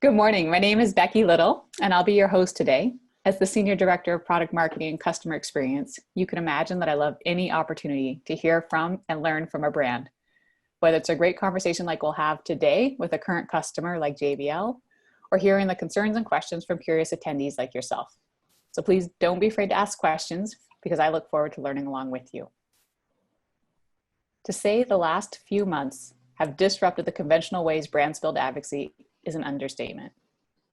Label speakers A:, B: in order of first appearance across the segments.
A: Good morning. My name is Becky Little, and I'll be your host today. As the Senior Director of Product Marketing and Customer Experience, you can imagine that I love any opportunity to hear from and learn from a brand. Whether it's a great conversation like we'll have today with a current customer like JBL, or hearing the concerns and questions from curious attendees like yourself. So please don't be afraid to ask questions because I look forward to learning along with you. To say the last few months have disrupted the conventional ways brands build advocacy is an understatement.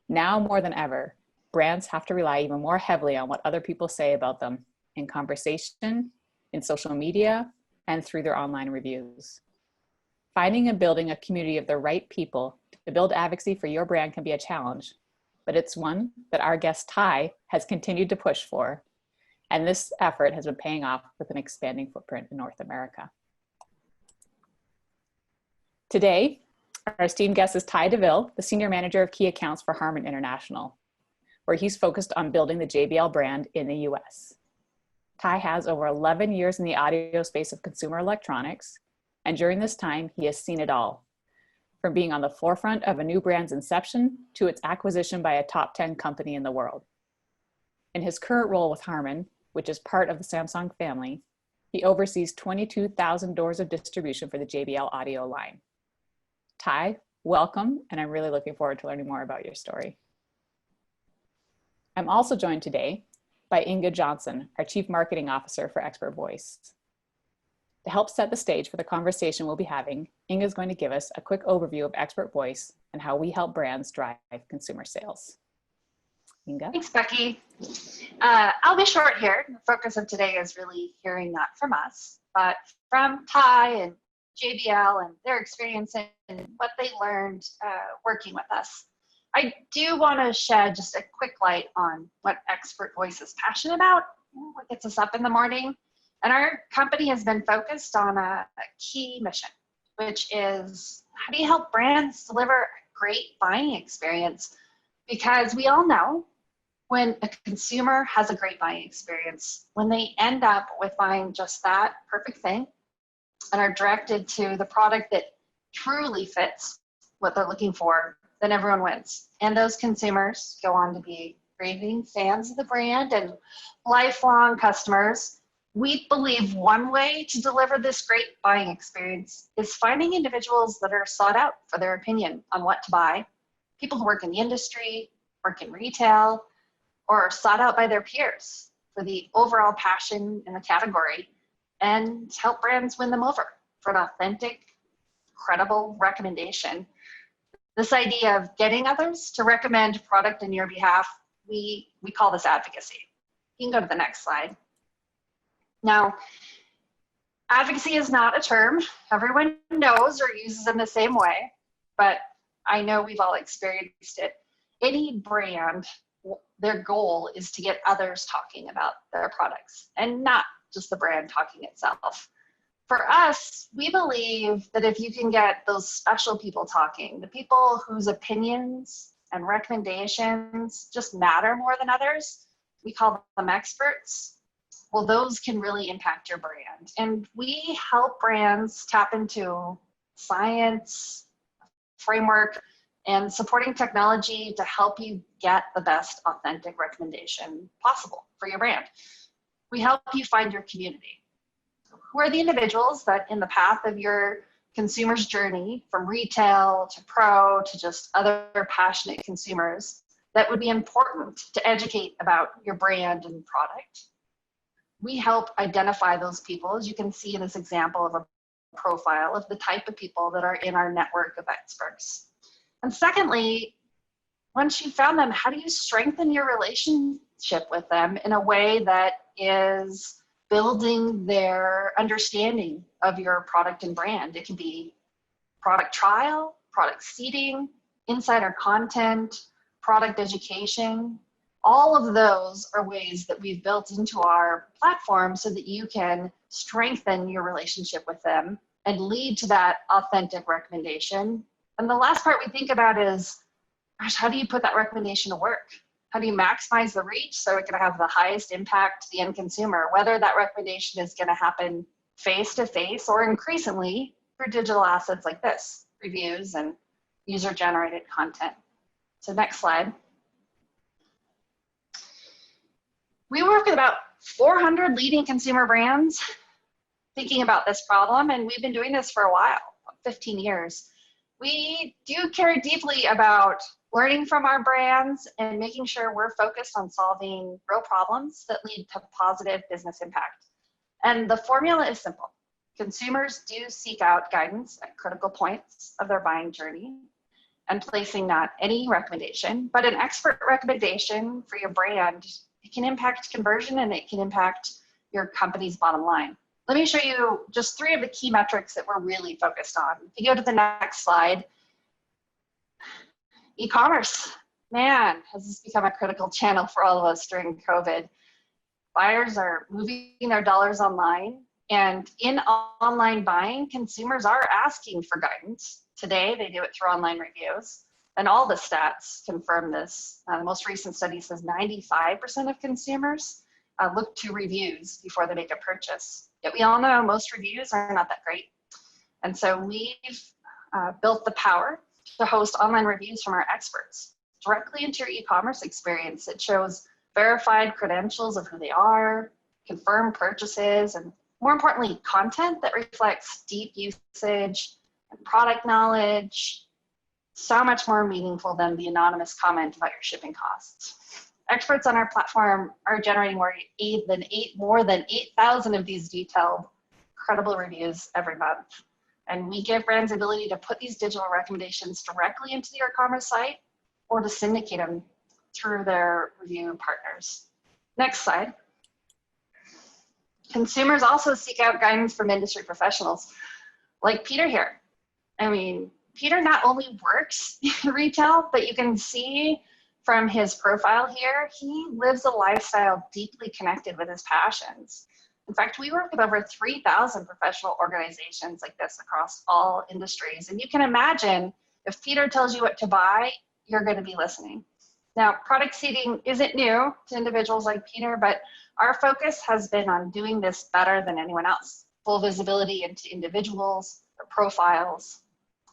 A: Now more than ever, brands have to rely even more heavily on what other people say about them in conversation, in social media, and through their online reviews. Finding and building a community of the right people to build advocacy for your brand can be a challenge, but it's one that our guest Ty has continued to push for, and this effort has been paying off with an expanding footprint in North America. Today, our esteemed guest is Ty DeVille, the Senior Manager of Key Accounts for Harman International, where he's focused on building the JBL brand in the US. Ty has over 11 years in the audio space of consumer electronics, and during this time, he has seen it all, from being on the forefront of a new brand's inception to its acquisition by a top 10 company in the world. In his current role with Harman, which is part of the Samsung family, he oversees 22,000 doors of distribution for the JBL audio line. Ty, welcome, and I'm really looking forward to learning more about your story. I'm also joined today by Inga Johnson, our Chief Marketing Officer for ExpertVoice. To help set the stage for the conversation we'll be having, Inga is going to give us a quick overview of ExpertVoice and how we help brands drive consumer sales. Inga?
B: Thanks, Becky. I'll be short here. The focus of today is really hearing not from us, but from Ty and JBL and their experience and what they learned working with us. I do want to shed just a quick light on what ExpertVoice is passionate about, what gets us up in the morning. And our company has been focused on a key mission, which is how do you help brands deliver a great buying experience? Because we all know when a consumer has a great buying experience, when they end up with buying just that perfect thing and are directed to the product that truly fits what they're looking for, then everyone wins. And those consumers go on to be raving fans of the brand and lifelong customers. We believe one way to deliver this great buying experience is finding individuals that are sought out for their opinion on what to buy, people who work in the industry, work in retail, or are sought out by their peers for the overall passion in the category, and help brands win them over for an authentic, credible recommendation. This idea of getting others to recommend product in your behalf, we call this advocacy. You can go to the next slide. Now, advocacy is not a term everyone knows or uses in the same way, but I know we've all experienced it. Any brand, their goal is to get others talking about their products and not just the brand talking itself. For us, we believe that if you can get those special people talking, the people whose opinions and recommendations just matter more than others, we call them experts, well, those can really impact your brand. And we help brands tap into science, framework, and supporting technology to help you get the best authentic recommendation possible for your brand. We help you find your community. Who are the individuals that in the path of your consumer's journey, from retail to pro to just other passionate consumers, that would be important to educate about your brand and product? We help identify those people, as you can see in this example of a profile of the type of people that are in our network of experts. And secondly, once you found them, how do you strengthen your relationship with them in a way that is building their understanding of your product and brand? It can be product trial, product seeding, insider content, product education. All of those are ways that we've built into our platform so that you can strengthen your relationship with them and lead to that authentic recommendation. And the last part we think about is, gosh, how do you put that recommendation to work? How do you maximize the reach so it can have the highest impact to the end consumer, whether that recommendation is going to happen face-to-face or increasingly through digital assets like this, reviews and user-generated content. So next slide. We work with about 400 leading consumer brands thinking about this problem, and we've been doing this for a while, 15 years. We do care deeply about learning from our brands and making sure we're focused on solving real problems that lead to positive business impact. And the formula is simple. Consumers do seek out guidance at critical points of their buying journey, and placing not any recommendation, but an expert recommendation for your brand. It can impact conversion and it can impact your company's bottom line. Let me show you just 3 of the key metrics that we're really focused on. If you go to the next slide, e-commerce, man, has this become a critical channel for all of us during COVID. Buyers are moving their dollars online, and in online buying, consumers are asking for guidance. Today, they do it through online reviews, and all the stats confirm this. The most recent study says 95% of consumers look to reviews before they make a purchase. Yet we all know most reviews are not that great. And so we've built the power to host online reviews from our experts directly into your e-commerce experience. It shows verified credentials of who they are, confirmed purchases, and more importantly, content that reflects deep usage and product knowledge. So much more meaningful than the anonymous comment about your shipping costs. Experts on our platform are generating more than 8,000 of these detailed, credible reviews every month. And we give brands the ability to put these digital recommendations directly into their e-commerce site or to syndicate them through their review partners. Next slide. Consumers also seek out guidance from industry professionals like Peter here. I mean, Peter not only works in retail, but you can see from his profile here, he lives a lifestyle deeply connected with his passions. In fact, we work with over 3,000 professional organizations like this across all industries. And you can imagine if Peter tells you what to buy, you're going to be listening. Now, product seeding isn't new to individuals like Peter, but our focus has been on doing this better than anyone else. Full visibility into individuals, their profiles,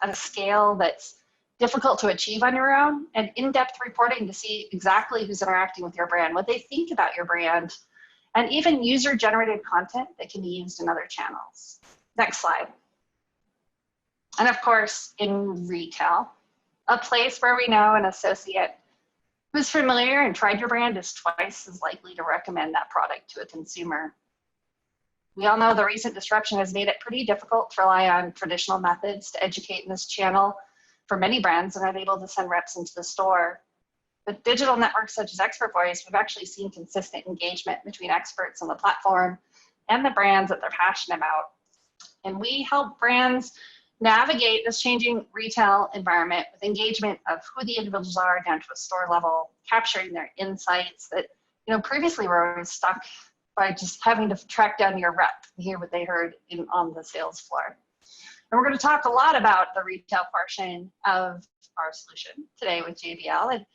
B: at a scale that's difficult to achieve on your own, and in-depth reporting to see exactly who's interacting with your brand, what they think about your brand, and even user-generated content that can be used in other channels. Next slide. And of course, in retail, a place where we know an associate who's familiar and tried your brand is twice as likely to recommend that product to a consumer. We all know the recent disruption has made it pretty difficult to rely on traditional methods to educate in this channel for many brands and are able to send reps into the store. With digital networks such as ExpertVoice, we've actually seen consistent engagement between experts on the platform and the brands that they're passionate about. And we help brands navigate this changing retail environment with engagement of who the individuals are down to a store level, capturing their insights that previously were always stuck by just having to track down your rep and hear what they heard on the sales floor. And we're going to talk a lot about the retail portion of our solution today with JBL. And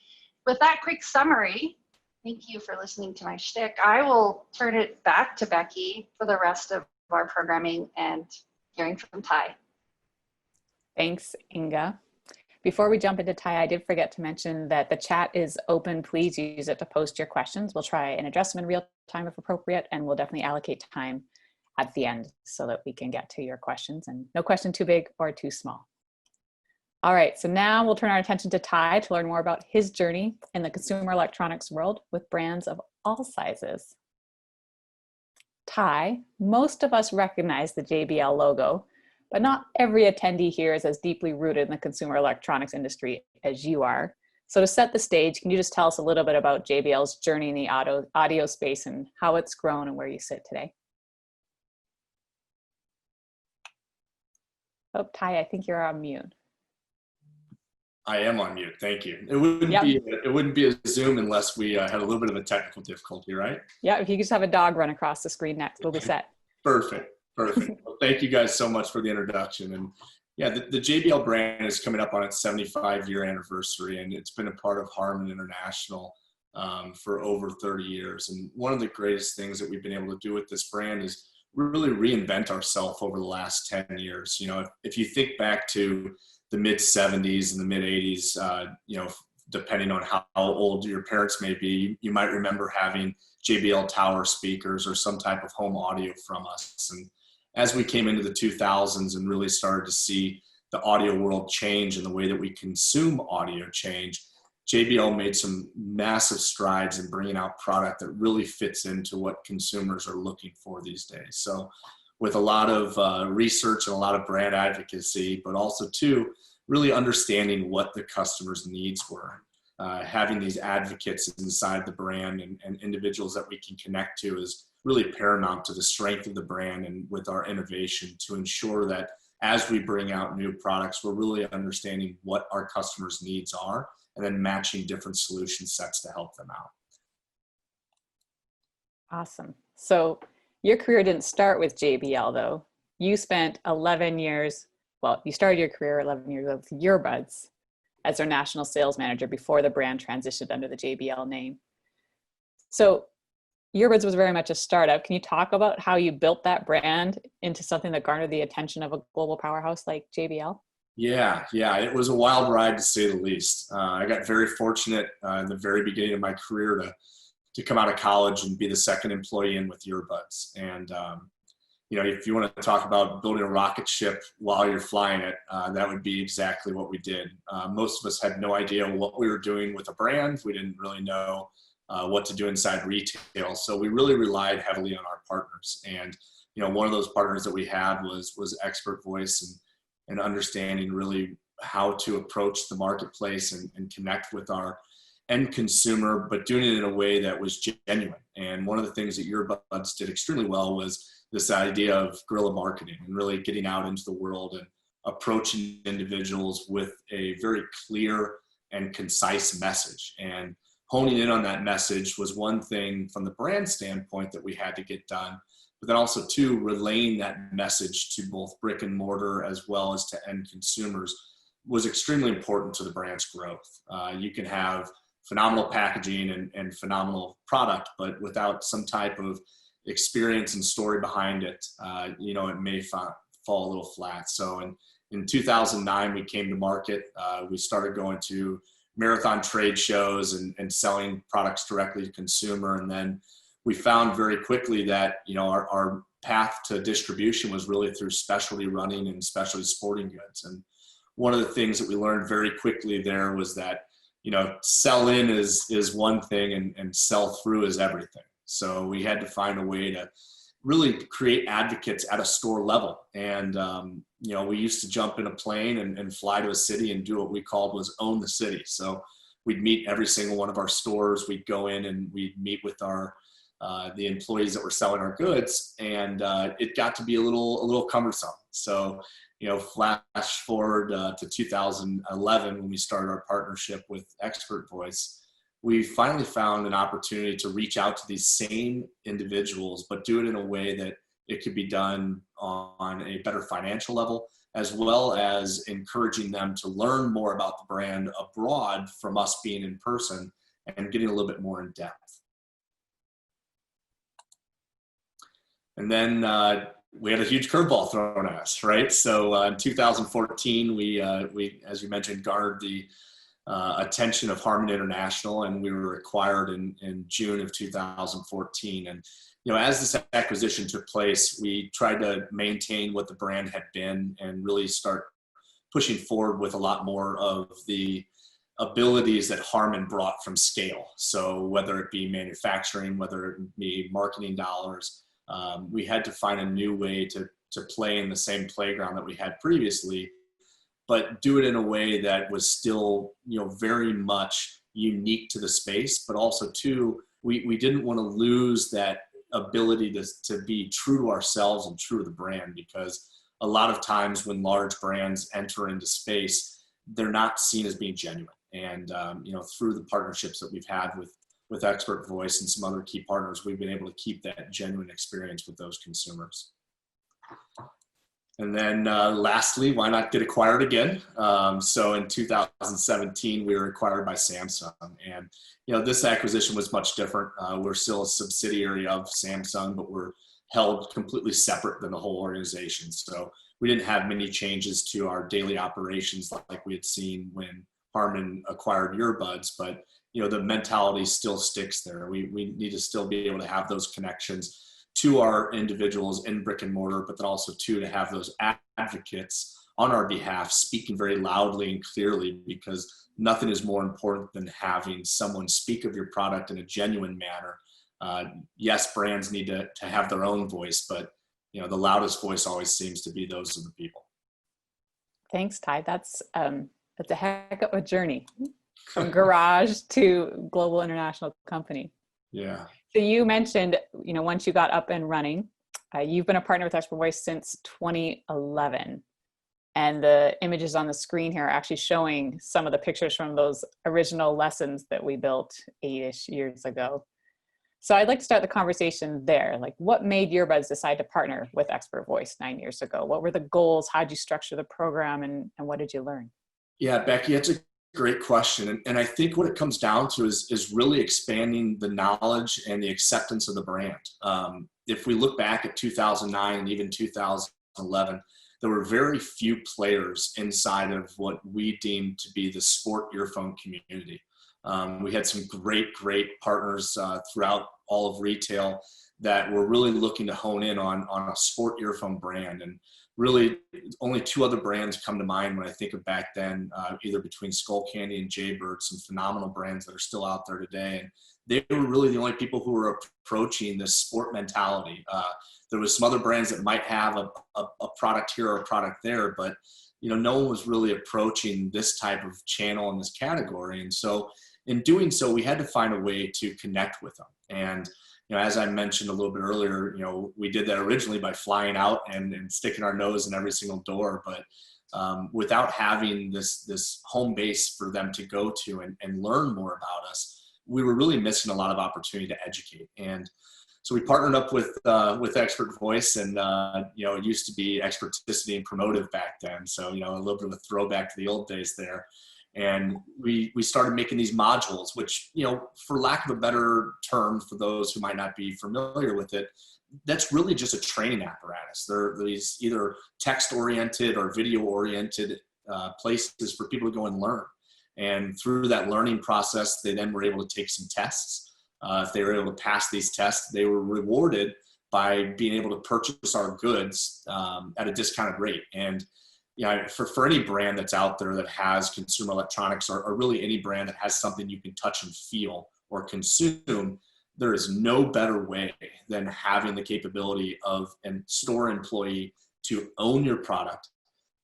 B: with that quick summary, thank you for listening to my shtick. I will turn it back to Becky for the rest of our programming and hearing from Ty.
A: Thanks, Inga. Before we jump into Ty, I did forget to mention that the chat is open. Please use it to post your questions. We'll try and address them in real time if appropriate, and we'll definitely allocate time at the end so that we can get to your questions, and no question too big or too small. All right, so now we'll turn our attention to Ty to learn more about his journey in the consumer electronics world with brands of all sizes. Ty, most of us recognize the JBL logo, but not every attendee here is as deeply rooted in the consumer electronics industry as you are. So to set the stage, can you just tell us a little bit about JBL's journey in the audio space and how it's grown and where you sit today? Oh, Ty, I think you're on mute.
C: I am on mute. Thank you. It wouldn't be a Zoom unless we had a little bit of a technical difficulty, right?
A: Yeah, if you just have a dog run across the screen next, we'll be set.
C: Perfect. Well, thank you guys so much for the introduction. And yeah, the JBL brand is coming up on its 75-year anniversary, and it's been a part of Harman International for over 30 years. And one of the greatest things that we've been able to do with this brand is really reinvent ourselves over the last 10 years. If you think back to the mid 70s and the mid 80s, depending on how old your parents may be, you might remember having JBL Tower speakers or some type of home audio from us. And as we came into the 2000s and really started to see the audio world change and the way that we consume audio change, JBL made some massive strides in bringing out product that really fits into what consumers are looking for these days. So with a lot of research and a lot of brand advocacy, but also too, really understanding what the customer's needs were. Having these advocates inside the brand and individuals that we can connect to is really paramount to the strength of the brand and with our innovation to ensure that as we bring out new products, we're really understanding what our customers' needs are and then matching different solution sets to help them out.
A: Awesome. So your career didn't start with JBL though. You spent 11 years, well, you started your career 11 years ago with Earbuds as their national sales manager before the brand transitioned under the JBL name. So Earbuds was very much a startup. Can you talk about how you built that brand into something that garnered the attention of a global powerhouse like JBL?
C: Yeah, it was a wild ride to say the least. I got very fortunate in the very beginning of my career to come out of college and be the second employee in with Earbuds. And if you want to talk about building a rocket ship while you're flying it, that would be exactly what we did. Most of us had no idea what we were doing with a brand. We didn't really know what to do inside retail. So we really relied heavily on our partners. And, one of those partners that we had was ExpertVoice and understanding really how to approach the marketplace and connect with our end consumer, but doing it in a way that was genuine. And one of the things that Earbuds did extremely well was this idea of guerrilla marketing and really getting out into the world and approaching individuals with a very clear and concise message. And honing in on that message was one thing from the brand standpoint that we had to get done, but then also too, relaying that message to both brick and mortar as well as to end consumers was extremely important to the brand's growth. You can have phenomenal packaging and phenomenal product, but without some type of experience and story behind it, it may fall a little flat. So in 2009, we came to market. We started going to marathon trade shows and selling products directly to consumer. And then we found very quickly that, our path to distribution was really through specialty running and specialty sporting goods. And one of the things that we learned very quickly there was that, sell in is one thing and sell through is everything. So we had to find a way to really create advocates at a store level. And, we used to jump in a plane and fly to a city and do what we called was own the city. So we'd meet every single one of our stores. We'd go in and we'd meet with the employees that were selling our goods. And it got to be a little cumbersome. So, flash forward to 2011 when we started our partnership with ExpertVoice, we finally found an opportunity to reach out to these same individuals, but do it in a way that it could be done on a better financial level, as well as encouraging them to learn more about the brand abroad from us being in person and getting a little bit more in depth. And then we had a huge curveball thrown at us, right? So in 2014, we, as you mentioned, garnered the attention of Harman International, and we were acquired in June of 2014. And as this acquisition took place, we tried to maintain what the brand had been and really start pushing forward with a lot more of the abilities that Harman brought from scale. So whether it be manufacturing, whether it be marketing dollars, we had to find a new way to play in the same playground that we had previously, but do it in a way that was still, very much unique to the space, but also too, we didn't want to lose that ability to be true to ourselves and true to the brand, because a lot of times when large brands enter into space, they're not seen as being genuine. And, through the partnerships that we've had with ExpertVoice and some other key partners, we've been able to keep that genuine experience with those consumers. And then lastly, why not get acquired again? So in 2017, we were acquired by Samsung. And, this acquisition was much different. We're still a subsidiary of Samsung, but we're held completely separate than the whole organization. So we didn't have many changes to our daily operations like we had seen when Harman acquired earbuds, but the mentality still sticks there. We need to still be able to have those connections to our individuals in brick and mortar, but then also to have those advocates on our behalf speaking very loudly and clearly, because nothing is more important than having someone speak of your product in a genuine manner. Yes, brands need to have their own voice, but the loudest voice always seems to be those of the people.
A: Thanks, Ty. That's a heck of a journey from garage to global international company.
C: Yeah.
A: So you mentioned, once you got up and running, you've been a partner with ExpertVoice since 2011. And the images on the screen here are actually showing some of the pictures from those original lessons that we built 8-ish years ago. So I'd like to start the conversation there. Like, what made earbuds decide to partner with ExpertVoice 9 years ago? What were the goals? How did you structure the program? And what did you learn?
C: Yeah, Becky, that's a great question. And I think what it comes down to is really expanding the knowledge and the acceptance of the brand. If we look back at 2009 and even 2011, there were very few players inside of what we deemed to be the sport earphone community. We had some great partners throughout all of retail that were really looking to hone in on a sport earphone brand. And really only 2 other brands come to mind when I think of back then, either between Skull Candy and Jaybird, some phenomenal brands that are still out there today. And they were really the only people who were approaching this sport mentality. There was some other brands that might have a product here or a product there, but no one was really approaching this type of channel in this category. And so in doing so, we had to find a way to connect with them. And as I mentioned a little bit earlier, we did that originally by flying out and sticking our nose in every single door, but without having this home base for them to go to and learn more about us, we were really missing a lot of opportunity to educate. And so we partnered up with ExpertVoice, and it used to be Experticity and Promotive back then. So a little bit of a throwback to the old days there. And we started making these modules, which for lack of a better term, for those who might not be familiar with it, that's really just a training apparatus. They're these either text-oriented or video-oriented places for people to go and learn. And through that learning process, they then were able to take some tests. If they were able to pass these tests, they were rewarded by being able to purchase our goods at a discounted rate. And for any brand that's out there that has consumer electronics, or really any brand that has something you can touch and feel or consume, there is no better way than having the capability of a store employee to own your product,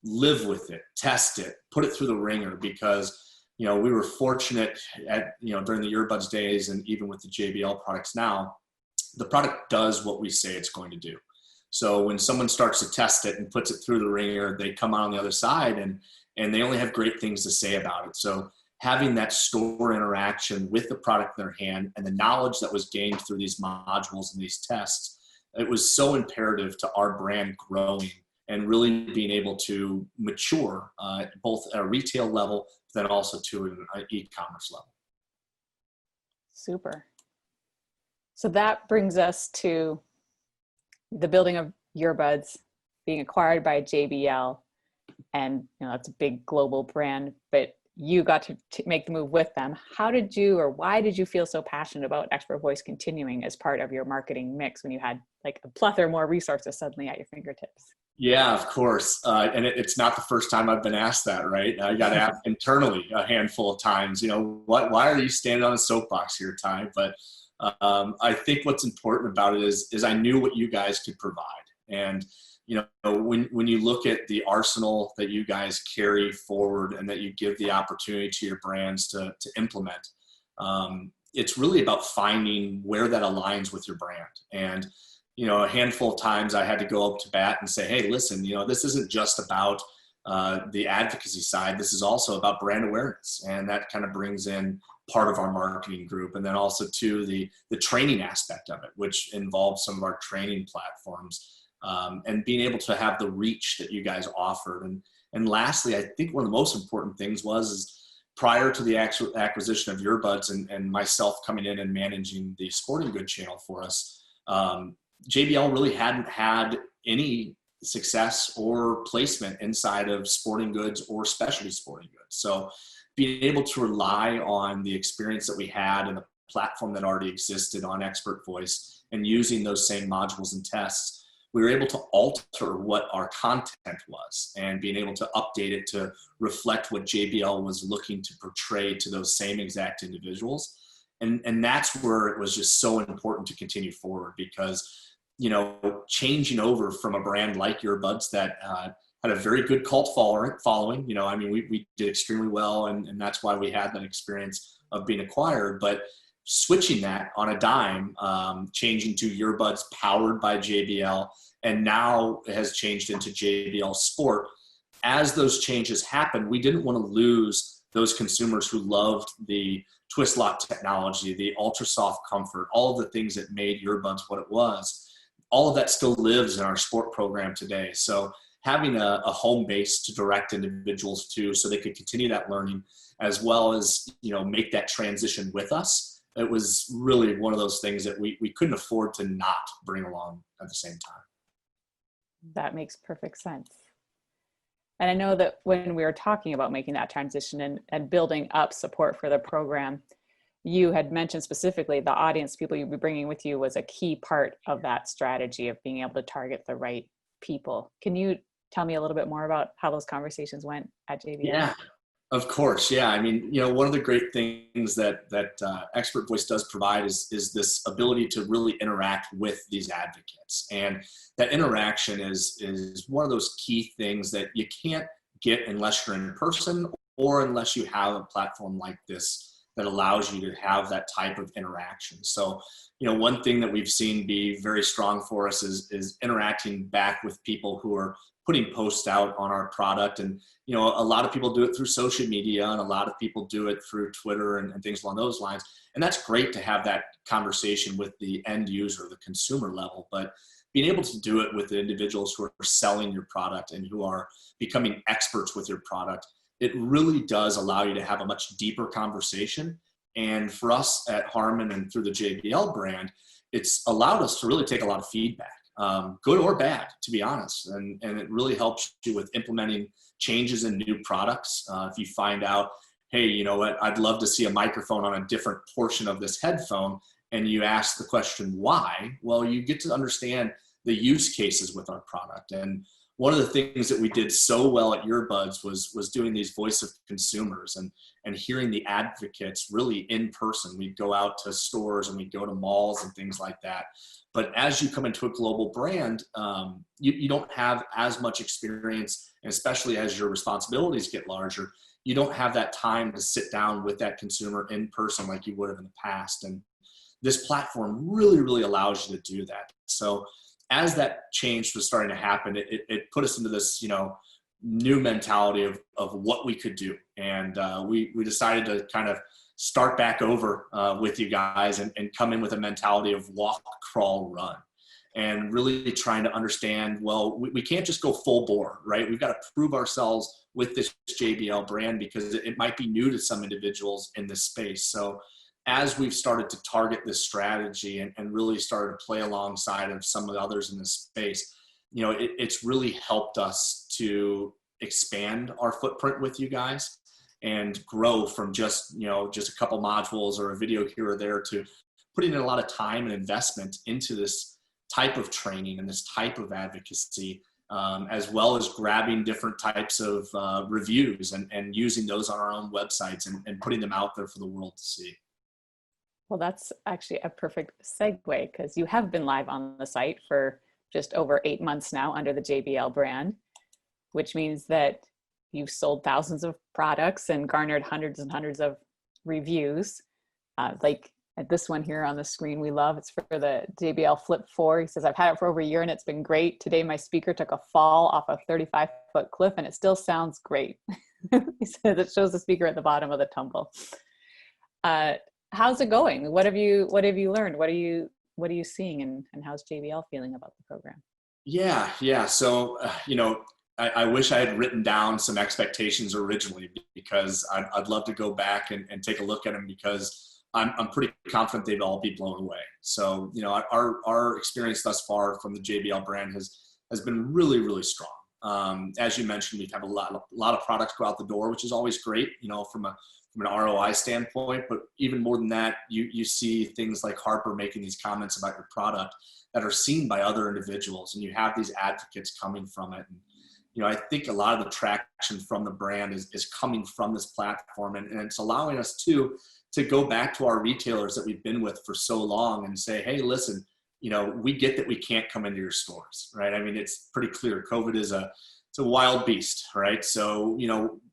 C: live with it, test it, put it through the ringer. Because we were fortunate at during the earbuds days, and even with the JBL products now, the product does what we say it's going to do. So when someone starts to test it and puts it through the ringer, they come out on the other side and they only have great things to say about it. So having that store interaction with the product in their hand and the knowledge that was gained through these modules and these tests, it was so imperative to our brand growing and really being able to mature both at a retail level, then also to an e-commerce level.
A: Super. So that brings us to the building of earbuds, being acquired by JBL, and that's a big global brand, but you got to make the move with them. How did you, or why did you feel so passionate about ExpertVoice continuing as part of your marketing mix when you had like a plethora more resources suddenly at your fingertips?
C: Yeah, of course. And it's not the first time I've been asked that, right? I got asked internally a handful of times, why are you standing on a soapbox here, Ty? But I think what's important about it is I knew what you guys could provide. And, when you look at the arsenal that you guys carry forward and that you give the opportunity to your brands to implement, it's really about finding where that aligns with your brand. And, a handful of times I had to go up to bat and say, hey, listen, this isn't just about the advocacy side. This is also about brand awareness. And that kind of brings in part of our marketing group. And then also to the training aspect of it, which involves some of our training platforms, and being able to have the reach that you guys offered. And lastly, I think one of the most important things is prior to the actual acquisition of earbuds and myself coming in and managing the sporting good channel for us, JBL really hadn't had any success or placement inside of sporting goods or specialty sporting goods. So being able to rely on the experience that we had and the platform that already existed on ExpertVoice and using those same modules and tests, we were able to alter what our content was and being able to update it to reflect what JBL was looking to portray to those same exact individuals. And that's where it was just so important to continue forward, because, you know, changing over from a brand like earbuds that had a very good cult following, you know, I mean, we did extremely well, and that's why we had that experience of being acquired. But switching that on a dime, changing to earbuds powered by JBL, and now it has changed into JBL Sport. As those changes happened, we didn't want to lose those consumers who loved the twist lock technology, the ultra soft comfort, all of the things that made earbuds what it was. All of that still lives in our sport program today. So having a home base to direct individuals to, so they could continue that learning, as well as, you know, make that transition with us, it was really one of those things that we couldn't afford to not bring along at the same time.
A: That makes perfect sense. And I know that when we were talking about making that transition and building up support for the program, you had mentioned specifically the audience people you'd be bringing with you was a key part of that strategy of being able to target the right people. Can you tell me a little bit more about how those conversations went at JBL?
C: Yeah, of course. Yeah. I mean, you know, one of the great things that ExpertVoice does provide is this ability to really interact with these advocates. And that interaction is one of those key things that you can't get unless you're in person, or unless you have a platform like this that allows you to have that type of interaction. So, you know, one thing that we've seen be very strong for us is interacting back with people who are putting posts out on our product. And, you know, a lot of people do it through social media, and a lot of people do it through Twitter and things along those lines. And that's great to have that conversation with the end user, the consumer level, but being able to do it with the individuals who are selling your product and who are becoming experts with your product, it really does allow you to have a much deeper conversation. And for us at Harman and through the JBL brand, it's allowed us to really take a lot of feedback, good or bad, to be honest. And it really helps you with implementing changes in new products. If you find out, hey, you know what, I'd love to see a microphone on a different portion of this headphone, and you ask the question, why? Well, you get to understand the use cases with our product. And one of the things that we did so well at earbuds was doing these voice of consumers and hearing the advocates really in person. We'd go out to stores and we'd go to malls and things like that. But as you come into a global brand, you don't have as much experience, and especially as your responsibilities get larger, you don't have that time to sit down with that consumer in person like you would have in the past. And this platform really, really allows you to do that. So as that change was starting to happen, it put us into this, you know, new mentality of what we could do. And we decided to kind of start back over with you guys and come in with a mentality of walk, crawl, run, and really trying to understand, well, we can't just go full bore, right? We've got to prove ourselves with this JBL brand, because it might be new to some individuals in this space. So as we've started to target this strategy and really started to play alongside of some of the others in this space, you know, it's really helped us to expand our footprint with you guys and grow from just a couple modules or a video here or there to putting in a lot of time and investment into this type of training and this type of advocacy, as well as grabbing different types of reviews and using those on our own websites and putting them out there for the world to see.
A: Well, that's actually a perfect segue, because you have been live on the site for just over 8 months now under the JBL brand, which means that you've sold thousands of products and garnered hundreds and hundreds of reviews. Like this one here on the screen we love. It's for the JBL Flip 4. He says, I've had it for over a year and it's been great. Today my speaker took a fall off a 35-foot cliff and it still sounds great. He says it shows the speaker at the bottom of the tumble. How's it going? What have you learned? What are you seeing, and how's JBL feeling about the program?
C: Yeah. So, you know, I wish I had written down some expectations originally, because I'd love to go back and take a look at them, because I'm pretty confident they'd all be blown away. So, you know, our experience thus far from the JBL brand has has been really, really strong. As you mentioned, we've had a lot of products go out the door, which is always great, from an ROI standpoint. But even more than that, you see things like Harper making these comments about your product that are seen by other individuals, and you have these advocates coming from it. And, I think a lot of the traction from the brand is coming from this platform, and it's allowing us to go back to our retailers that we've been with for so long and say, hey, listen, we get that we can't come into your stores, right? I mean, it's pretty clear. COVID it's a wild beast, right? So,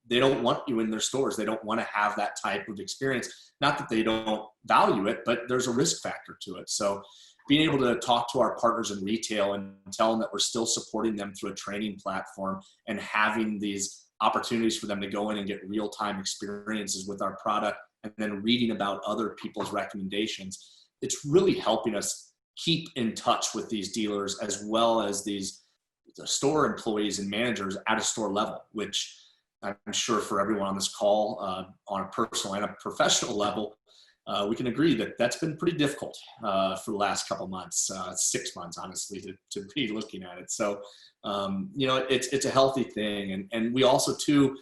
C: they don't want you in their stores. They don't want to have that type of experience. Not that they don't value it, but there's a risk factor to it. So being able to talk to our partners in retail and tell them that we're still supporting them through a training platform and having these opportunities for them to go in and get real-time experiences with our product, and then reading about other people's recommendations, it's really helping us keep in touch with these dealers as well as the store employees and managers at a store level, which I'm sure for everyone on this call, on a personal and a professional level, we can agree that that's been pretty difficult for the last couple months, 6 months, honestly, to be looking at it. So, it's a healthy thing. And we also too,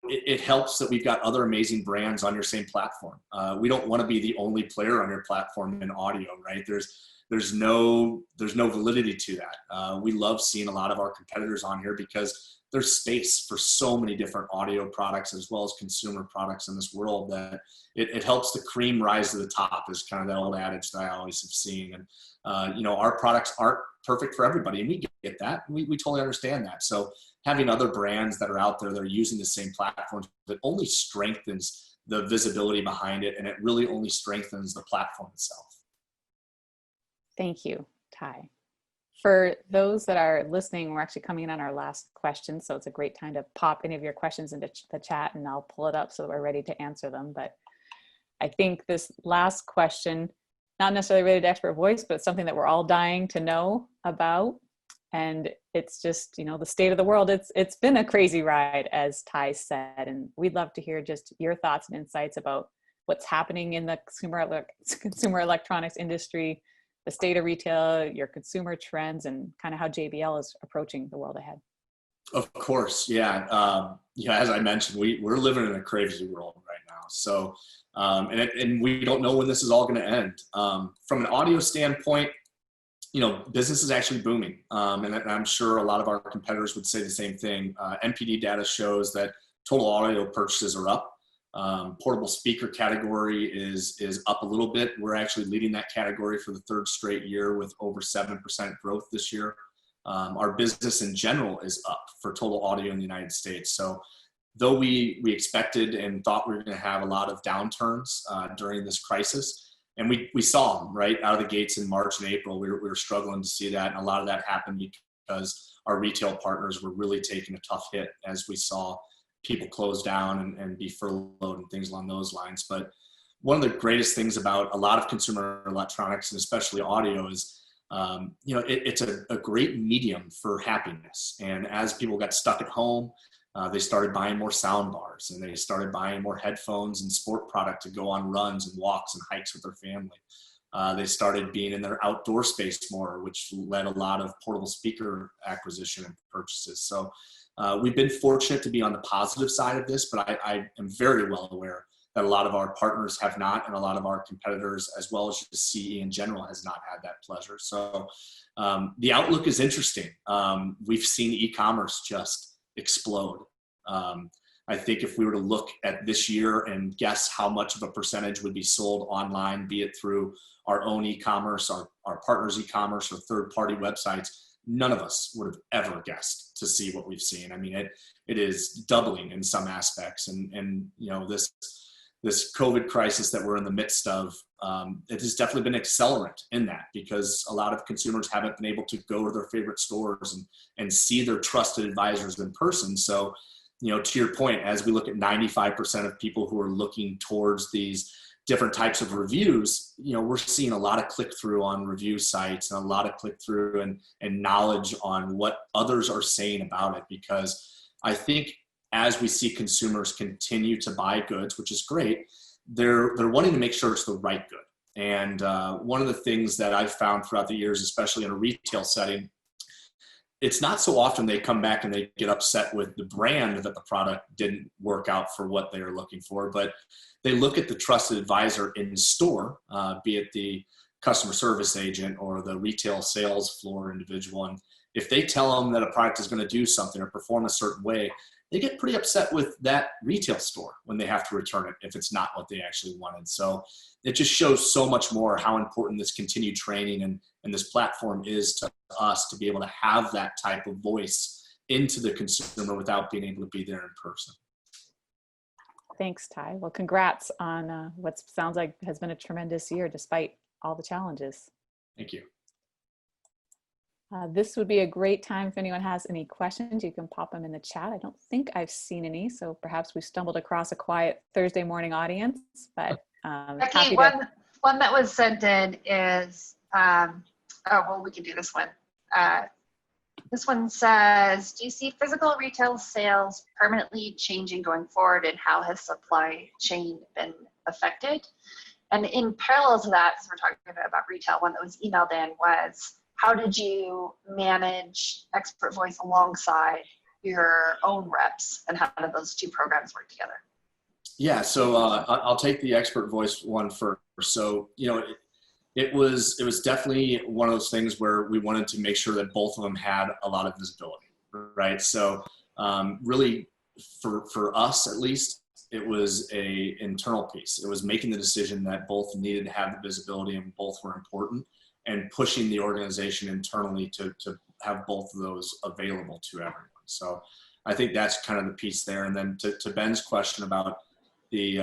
C: it helps that we've got other amazing brands on your same platform. We don't want to be the only player on your platform in audio, right? There's no validity to that. We love seeing a lot of our competitors on here because there's space for so many different audio products as well as consumer products in this world that it helps the cream rise to the top, is kind of that old adage that I always have seen. And, our products aren't perfect for everybody, and we get that. We totally understand that. So having other brands that are out there that are using the same platform, that only strengthens the visibility behind it, and it really only strengthens the platform itself.
A: Thank you, Ty. For those that are listening, we're actually coming in on our last question, so it's a great time to pop any of your questions into the chat, and I'll pull it up so that we're ready to answer them. But I think this last question, not necessarily related to ExpertVoice, but something that we're all dying to know about. And it's just, the state of the world. It's been a crazy ride, as Ty said, and we'd love to hear just your thoughts and insights about what's happening in the consumer electronics industry, the state of retail, your consumer trends, and kind of how JBL is approaching the world ahead.
C: Of course, yeah. As I mentioned, we're living in a crazy world right now. So, and we don't know when this is all going to end. From an audio standpoint, business is actually booming, and I'm sure a lot of our competitors would say the same thing. NPD data shows that total audio purchases are up. Portable speaker category is up a little bit. We're actually leading that category for the third straight year with over 7% growth this year. Our business in general is up for total audio in the United States. So though we expected and thought we were going to have a lot of downturns during this crisis, and we saw them right out of the gates in March and April, we were struggling to see that. And a lot of that happened because our retail partners were really taking a tough hit as we saw people close down and be furloughed and things along those lines. But one of the greatest things about a lot of consumer electronics, and especially audio, is it's a great medium for happiness. And as people got stuck at home, they started buying more sound bars, and they started buying more headphones and sport product to go on runs and walks and hikes with their family. They started being in their outdoor space more, which led a lot of portable speaker acquisition and purchases. So we've been fortunate to be on the positive side of this, but I am very well aware that a lot of our partners have not, and a lot of our competitors, as well as the CE in general, has not had that pleasure. So the outlook is interesting. We've seen e-commerce just explode. I think if we were to look at this year and guess how much of a percentage would be sold online, be it through our own e-commerce, our partners' e-commerce, or third-party websites, none of us would have ever guessed to see what we've seen. I mean, it is doubling in some aspects, and this COVID crisis that we're in the midst of, it has definitely been an accelerant in that, because a lot of consumers haven't been able to go to their favorite stores and see their trusted advisors in person. So, to your point, as we look at 95% of people who are looking towards these different types of reviews, we're seeing a lot of click-through on review sites and a lot of click-through and knowledge on what others are saying about it. Because I think as we see consumers continue to buy goods, which is great, they're wanting to make sure it's the right good. And one of the things that I've found throughout the years, especially in a retail setting, it's not so often they come back and they get upset with the brand that the product didn't work out for what they were looking for, but they look at the trusted advisor in store, be it the customer service agent or the retail sales floor individual. And if they tell them that a product is going to do something or perform a certain way, they get pretty upset with that retail store when they have to return it if it's not what they actually wanted. So it just shows so much more how important this continued training and this platform is to us to be able to have that type of voice into the consumer without being able to be there in person.
A: Thanks, Ty. Well, congrats on what sounds like has been a tremendous year despite all the challenges.
C: Thank you.
A: This would be a great time if anyone has any questions, you can pop them in the chat. I don't think I've seen any, so perhaps we stumbled across a quiet Thursday morning audience, but
B: okay, one that was sent in is, oh, well, we can do this one. This one says, do you see physical retail sales permanently changing going forward, and how has supply chain been affected? And in parallel to that, so we're talking about retail, one that was emailed in was, how did you manage ExpertVoice alongside your own reps, and how did those two programs work together?
C: Yeah, so I'll take the ExpertVoice one first. So, you know, it was definitely one of those things where we wanted to make sure that both of them had a lot of visibility, right? So really for us, at least, it was a internal piece. It was making the decision that both needed to have the visibility and both were important, and pushing the organization internally to have both of those available to everyone. So I think that's kind of the piece there. And then to Ben's question about the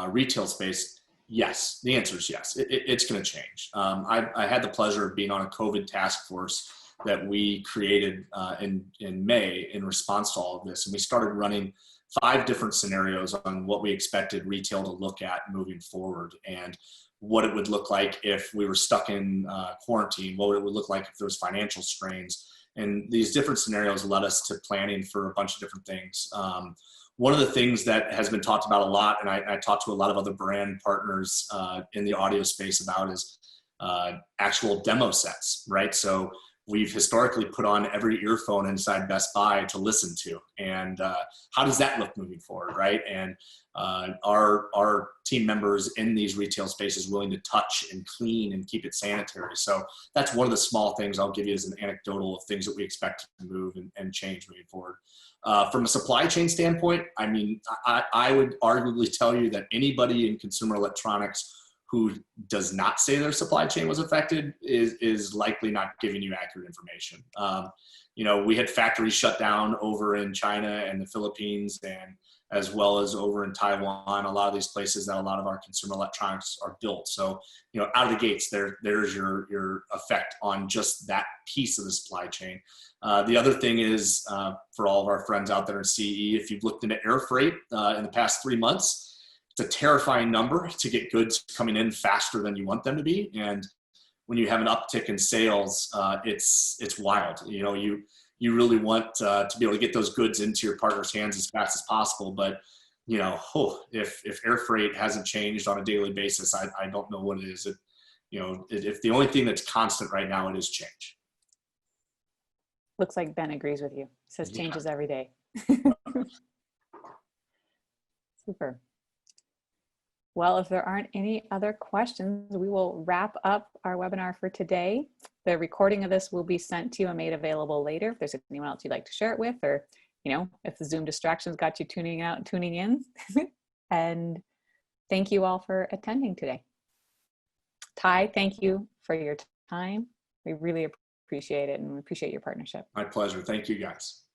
C: retail space, yes, the answer is yes. It's going to change. I had the pleasure of being on a COVID task force that we created in May in response to all of this. And we started running 5 different scenarios on what we expected retail to look at moving forward, and what it would look like if we were stuck in quarantine, what it would look like if there was financial strains. And these different scenarios led us to planning for a bunch of different things. One of the things that has been talked about a lot, and I talked to a lot of other brand partners in the audio space about, is actual demo sets, right? So we've historically put on every earphone inside Best Buy to listen to. And how does that look moving forward, right? And our team members in these retail spaces willing to touch and clean and keep it sanitary. So that's one of the small things I'll give you as an anecdotal of things that we expect to move and change moving forward. From a supply chain standpoint, I mean, I would arguably tell you that anybody in consumer electronics who does not say their supply chain was affected is likely not giving you accurate information. You know, we had factories shut down over in China and the Philippines, and as well as over in Taiwan, a lot of these places that a lot of our consumer electronics are built. So, you know, out of the gates, there's your effect on just that piece of the supply chain. The other thing is, for all of our friends out there in CE, if you've looked into air freight in the past 3 months, it's a terrifying number to get goods coming in faster than you want them to be. And when you have an uptick in sales, it's wild. You know, you really want to be able to get those goods into your partner's hands as fast as possible. But, you know, if air freight hasn't changed on a daily basis, I don't know what it is. If the only thing that's constant right now, it is change.
A: Looks like Ben agrees with you. He says changes every day. Super. Well, if there aren't any other questions, we will wrap up our webinar for today. The recording of this will be sent to you and made available later. If there's anyone else you'd like to share it with, or, you know, if the Zoom distractions got you tuning out and tuning in. And thank you all for attending today. Ty, thank you for your time. We really appreciate it, and we appreciate your partnership.
C: My pleasure. Thank you, guys.